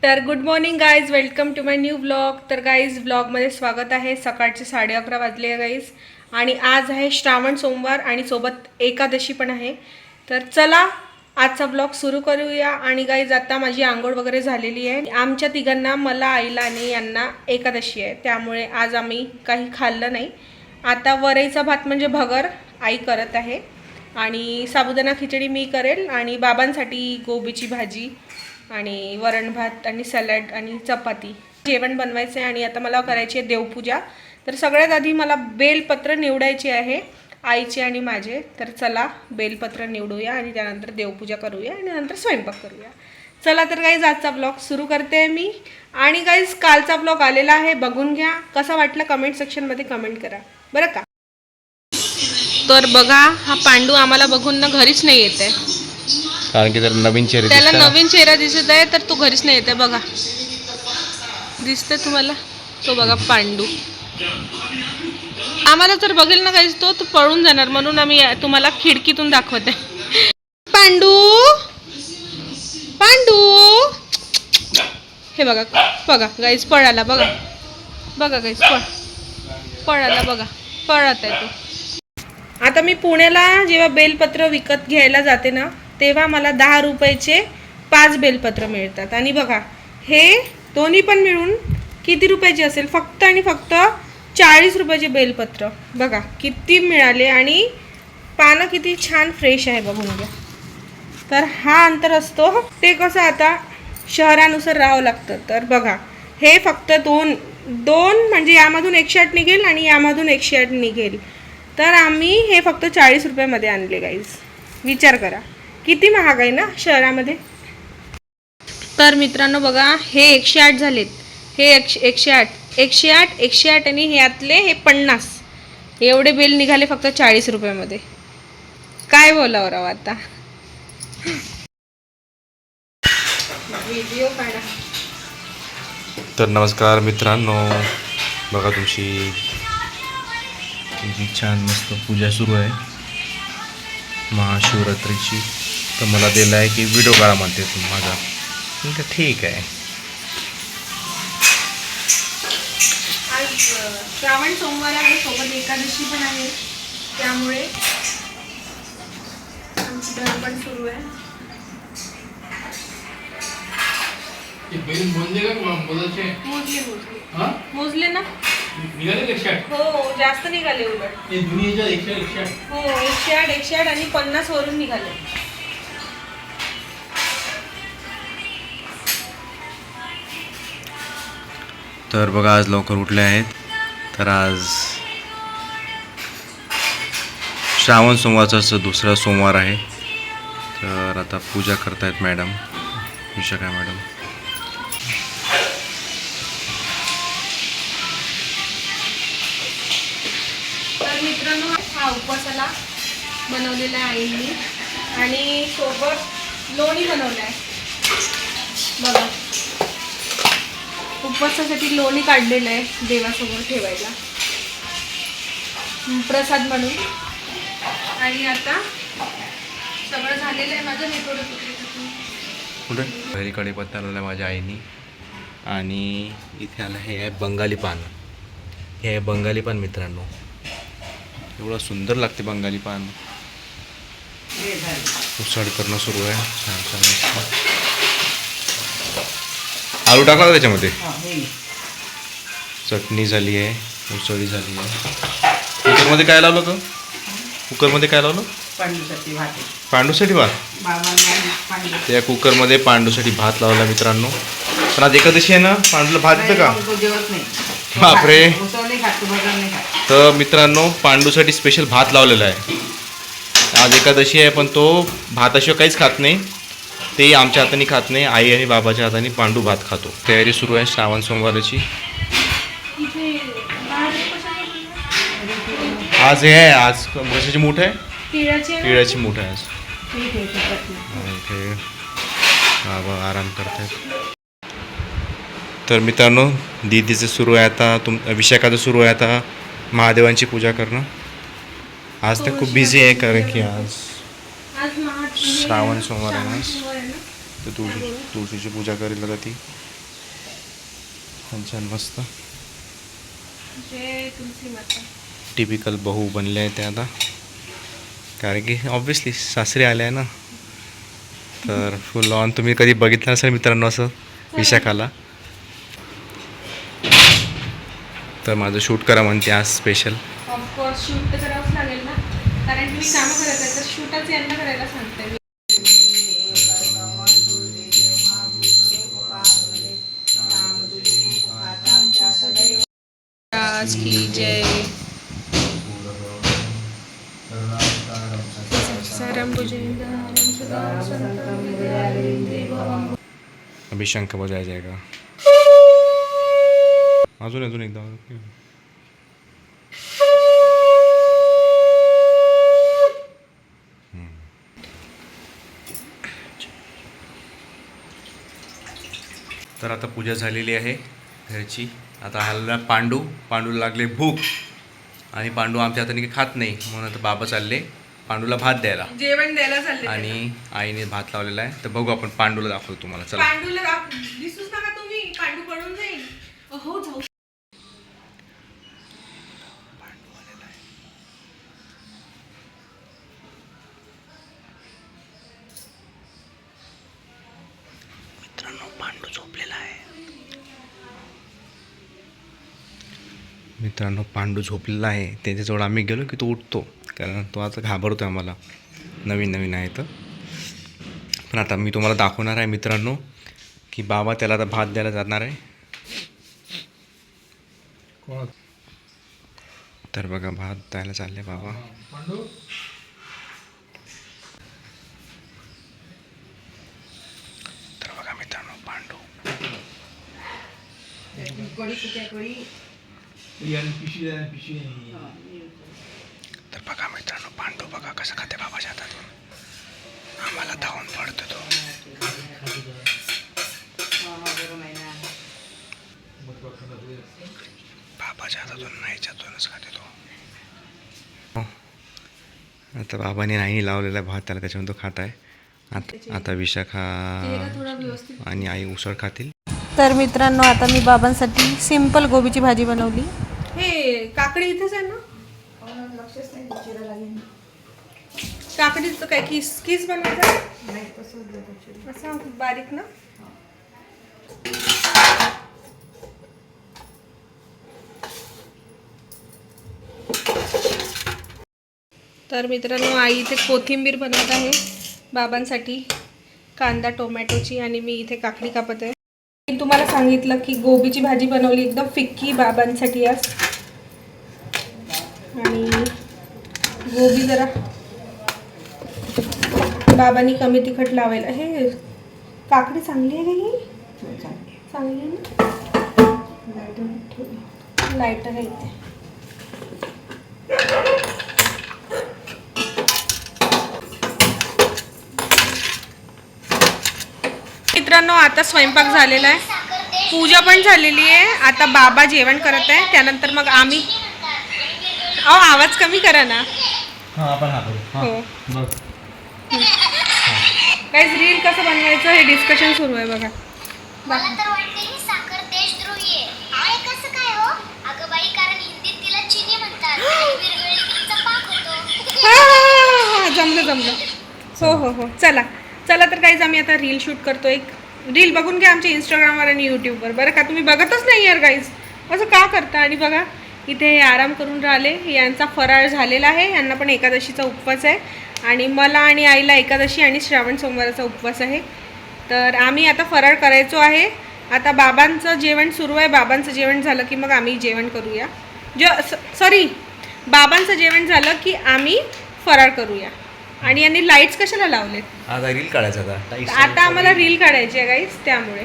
तर good morning guys, welcome to my new blog. तर guys ब्लॉगमध्ये स्वागत आहे. सकाळचे 11:30 वाजले आहे गाईज, आणि आज आहे श्रावण सोमवार आणि सोबत एकादशी पण आहे. तर चला आजचा ब्लॉग सुरू करूया. आणि गाईज आता माझी आंघोळ वगैरे झालेली आहे. आमच्या तिघांना, मला, आईला आणि यांना एकादशी आहे, त्यामुळे आज आम्ही काही खाल्लं नाही. आता वरईचा भात म्हणजे भगर आई करत आहे, आणि साबुदाणा खिचडी मी करेल, आणि बाबांसाठी गोबीची भाजी आणि वरण भात आणि सॅलड आणि चपाती जेवण बनवायचं आहे. आणि आता मला करायची आहे देवपूजा. तर सगळ्यात आधी मला बेलपत्र निवडायचे आहे, आईचे आणि माझे. तर चला बेलपत्र निवडूया आणि त्यानंतर देवपूजा करूया आणि नंतर स्वयंपाक करूया. चला तर गाईज आजचा ब्लॉग सुरू करते आहे मी. आणि गाईज कालचा ब्लॉग आलेला आहे, बघून घ्या. कसा वाटला कमेंट सेक्शनमध्ये कमेंट करा बरं का. तर बघा, हा पांडू आम्हाला बघून ना घरीच नाही येत आहे, कारण की त्याला नवीन चेहरा दिसत आहे. तर तो घरीच नाही येते. बघा दिसते तुम्हाला, तो बघा पांडू. आम्हाला जर बघेल ना काहीच तो पळून जाणार, म्हणून आम्ही तुम्हाला खिडकीतून दाखवते. पांडू पांडू, हे बघा बघा गाईज पळाला. बघा बघा गाईज पळाला. बघा पळत आहे तो. आता मी पुण्याला जेव्हा बेलपत्र विकत घ्यायला जाते ना, तेव्हा मला 10 रुपयाचे 5 बेलपत्र मिळतात. आणि बघा हे दोन्ही पण मिळून किती रुपयाचे असेल, फक्त आणि फक्त 40 रुपयाचे बेलपत्र. बघा किती मिळाले, आणि पानं किती छान फ्रेश आहे, बघून घ्या. तर हा अंतर असतो ते कसं आता शहरानुसार राहावं लागतं. तर बघा हे फक्त दोन म्हणजे यामधून 108 निघेल आणि यामधून 108 निघेल. तर आम्ही हे फक्त 40 रुपयामध्ये आणले गाईज. विचार करा किती महाग आहे ना शहरामध्ये. तर मित्रांनो बघा, हे 108 झालेत, हे 108 आणि ह्यातले हे 50. एवढे बेल निघाले फक्त 40 रुपयामध्ये. काय बोलावं राव आता. व्हिडिओ काढा. तर नमस्कार मित्रांनो, बघा तुमची छान मस्त पूजा सुरू आहे महाशिवरात्रीची. तर मला दिलं आहे की व्हिडिओ काढा म्हणते तुम्ही माझा. ठीक आहे. आज श्रावण सोमवार आहे, सोबत एकादशी पण आहे, त्यामुळे आमची धडपड सुरू आहे. मोजले ना. हो जास्त निघाले उलट. हो 108 आणि 50 वरून निघाले. तर बघा आज लवकर उठले आहेत. तर आज श्रावण सोमवारचा दुसरा सोमवार आहे. तर आता पूजा करतायत मॅडम, विशाखा मॅडम. तर मित्रांनो हा उपवासाला बनवलेला आहे आईंनी, आणि सोबत लोणी बनवलं आहे. बघा उपवासासाठी लोणी काढलेलं आहे देवासमोर ठेवायला प्रसाद म्हणून. आणि आता सगळं झालेलं आहे माझं. हे थोडं कुठे घरी कढीपत्ता लावला माझ्या आईनी. आणि इथे आलं हे आहे बंगाली पान. हे आहे बंगाली पान मित्रांनो, एवढं सुंदर लागते बंगाली पान. उसळ करणं सुरू आहे. छान छान आलू टाकला त्याच्यामध्ये. चटणी झाली आहे, उसळी झाली आहे. कुकरमध्ये काय लावलं होतं? कुकरमध्ये काय लावलं? पांडूसाठी भात. त्या कुकरमध्ये पांडूसाठी भात लावला मित्रांनो. पण आज एकादशी आहे ना, पांडूला भात येतं का? बापरे. तर मित्रांनो पांडूसाठी स्पेशल भात लावलेला आहे. आज एकादशी आहे, पण तो भाताशिवाय काहीच खात नाही. ते आमच्या हाताने खात नाही, आई आणि बाबाच्या हाताने पांडू भात खातो. तयारी सुरू आहे श्रावण सोमवाराची. आज हे आहे, आज कशाची मूठ आहे? तिळाची मूठ आहे आज. इथे बाबा आराम करतात. तर मित्रांनो दीदीचं सुरू आहे आता, विशाखाचं सुरू आहे आता महादेवांची पूजा करणं. आज तर खूप बिझी आहे, कारण की आज श्रावण सोमवार आहे ना, तर तुळशीची पूजा करायला जाते. छान छान मस्त जय तुलसी माता. टिपिकल बहू बनले आहे ते आता, कारण की ऑब्विसली सासरी आले आहे ना, तर फुल ऑन. तुम्ही कधी बघितलं असेल मित्रांनो असं विशाखाला, तर माझं शूट करा म्हणते आज स्पेशल. ऑफकोर्स शूट तर करावंच लागेल ना, कारण की मी कामं करत आहे तर शूटच यांना करायला सांगते मी. की जय. अभी शंख बजाया जाएगा. अजून अजून एकदा. तर आता पूजा झालेली आहे घरची. आता हल्ला पांडूला लागले भूक, आणि पांडू आमच्या हाताने खात नाही, म्हणून आता बाबा चालले पांडूला भात द्यायला, जेवण द्यायला चालले. आणि आईने भात लावलेला आहे. तर बघू आपण पांडूला दाखवतो तुम्हाला. चला. पांडूला दिसूच नका तुम्ही, पांडू पडून जाईल. हो जाऊ. मित्रांनो पांडू झोपलेला आहे. त्याच्याजवळ आम्ही गेलो की तो उठतो, कारण तो आता घाबरतो आम्हाला, नवीन आहे तर. पण आता मी तुम्हाला दाखवणार आहे मित्रांनो की बाबा त्याला आता भात द्यायला जाणार आहे. तर बघा भात द्यायला चालले बाबा. तर बघा मित्रांनो पांडू. तर बघा मित्रांनो पांडू बघा कसं खाते बाबाच्या हातातून. आम्हाला धावून पडतो तो. बाबाच्या हातातून नाहीच्यातूनच खाते तो. आता बाबाने नाही लावलेला भात त्याला, त्याच्यामुळे तो खात आहे. आता विशाखा आणि आई उसळ खातील. तर मित्रांनो आता मी बाबांसाठी सिंपल गोबीची भाजी बनवली. हे काकडी इथेच आहे ना? काकडीचं काय किस बनवायचं असं बारीक ना. तर मित्रांनो आई इथे कोथिंबीर बनवत आहे बाबांसाठी, कांदा टोमॅटोची, आणि मी इथे काकडी कापत आहे. मी तुम्हाला सांगितलं की गोबीची भाजी बनवली एकदम फिक्की बाबांसाठी आज, आणि गोबी जरा बाबांनी कमी तिखट लावायला. हे काकडी चांगली आहे का ही? चांगली आहे ना. लायटर आहे इथे. मित्रांनो आता स्वयंपाक झालेला आहे, पूजा पण झालेली आहे. आता बाबा जेवण करत आहे, त्यानंतर मग आम्ही. आवाज कमी करा ना. हो गाइस, रील कसं बनवायचं हे डिस्कशन सुरू आहे बघा. मला तर वाटते ही साखर देशद्रोही आहे. आहे कसं काय हो? अगं बाई, कारण हिंदीत तिला चिनी म्हणतात आणि विरघळली की तिचा पाक होतो. जमलं. हो चला तर गाईज आम्ही आता रील शूट करतो. एक रील बघून घ्या आमच्या इंस्टाग्रामवर आणि यूट्यूबवर, बरं का. तुम्ही बघतच नाही यार गाईज, असं का करता. आणि बघा इथे हे आराम करून राहिले. यांचा फराळ झालेला आहे, यांना पण एकादशीचा उपवास आहे, आणि मला आणि आईला एकादशी आणि श्रावण सोमवाराचा उपवास आहे. तर आम्ही आता फराळ करायचो आहे. आता बाबांचं जेवण सुरू आहे. बाबांचं जेवण झालं की मग आम्ही जेवण करूया. बाबांचं जेवण झालं की आम्ही फराळ करूया. आणि यांनी लाईट्स कशाला लावलेत? आता रील काढायचा. आता आम्हाला रील काढायची आहे गाईज, त्यामुळे.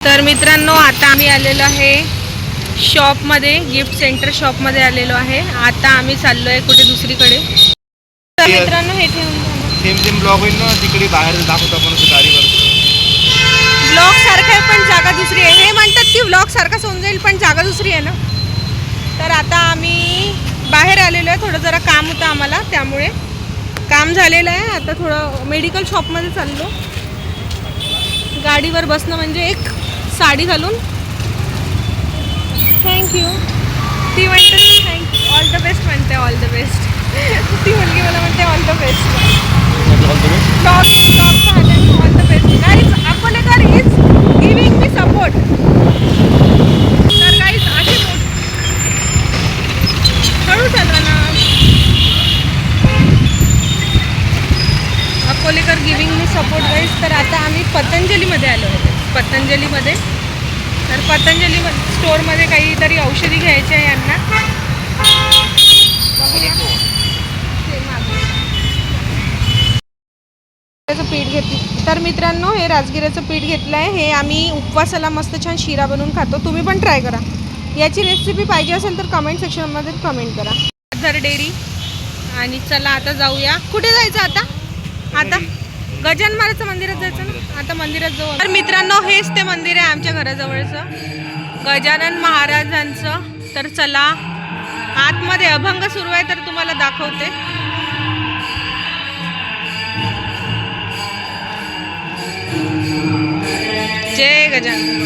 तर मित्रांनो आता आम्ही आलेलो आहे शॉपमध्ये, गिफ्ट सेंटर शॉपमध्ये आलेलो आहे. आता आम्ही चाललो आहे कुठे दुसरीकडे. तर मित्रांनो हे ठेवून सेम ब्लॉग होईल ना, तिकडे बाहेर दाखवतो आपण गाडीवर. ब्लॉग सारखं आहे पण जागा दुसरी आहे. हे म्हणतात की ब्लॉग सारखाच होऊन जाईल पण जागा दुसरी आहे ना. तर आता आम्ही बाहेर आलेलो आहे, थोडं जरा काम होतं आम्हाला, त्यामुळे काम झालेलं आहे. आता थोडं मेडिकल शॉपमध्ये चाललो. गाडीवर बसणं म्हणजे एक साडी घालून. थँक्यू. ती म्हणते थँक्यू, ऑल द बेस्ट म्हणते, ऑल द बेस्ट. ती मुलगी मला म्हणते all the best. All the best. Guys Akolekar is giving me support. तर गाईज अशी हळू चालवा ना. Akolekar giving me support guys. तर आता आम्ही पतंजलीमध्ये आलो आहे. पतंजलीमध्ये तर पतंजली स्टोअरमध्ये काहीतरी औषधी घ्यायची आहे यांना. पीठ घेतलं. तर मित्रांनो हे राजगिऱ्याचं पीठ घेतलं आहे. हे आम्ही उपवासाला मस्त छान शिरा बनवून खातो. तुम्ही पण ट्राय करा. याची रेसिपी पाहिजे असेल तर कमेंट सेक्शनमध्ये कमेंट करा. धर डेअरी. आणि चला आता जाऊया. कुठे जायचं आता? आता गजानन महाराजचं मंदिरात जायचं ना. आता मंदिरात जाऊ. तर मित्रांनो हेच ते मंदिर आहे आमच्या घराजवळचं, गजानन महाराजांचं. तर चला आतमध्ये अभंग सुरू आहे तर तुम्हाला दाखवते. जय गजानन.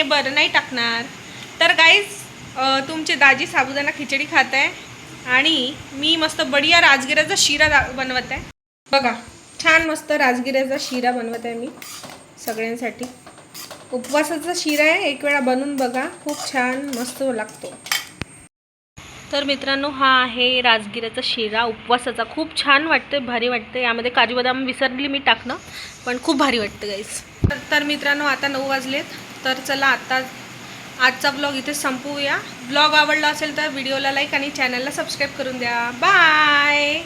बरं नाही टाकणार. तर गाईज तुमचे दाजी साबुदाणा खिचडी खात आहे आणि मी मस्त बढिया राजगिऱ्याचा शिरा बनवत आहे. बघा छान मस्त राजगिऱ्याचा शिरा बनवत आहे मी सगळ्यांसाठी. उपवासाचा शिरा आहे, एक वेळा बनवून बघा, खूप छान मस्त लागतो. तर मित्रांनो हा आहे राजगिऱ्याचा शिरा उपवासाचा. खूप छान वाटतं, भारी वाटतं. यामध्ये काजू बदाम विसरली मी टाकणं, पण खूप भारी वाटतं गाईस. तर मित्रांनो आता 9 वाजलेत. तर चला आता आजचा ब्लॉग इथे संपवूया. ब्लॉग आवडला असेल तर व्हिडिओला लाईक आणि चॅनलला सबस्क्राईब करून द्या. बाय.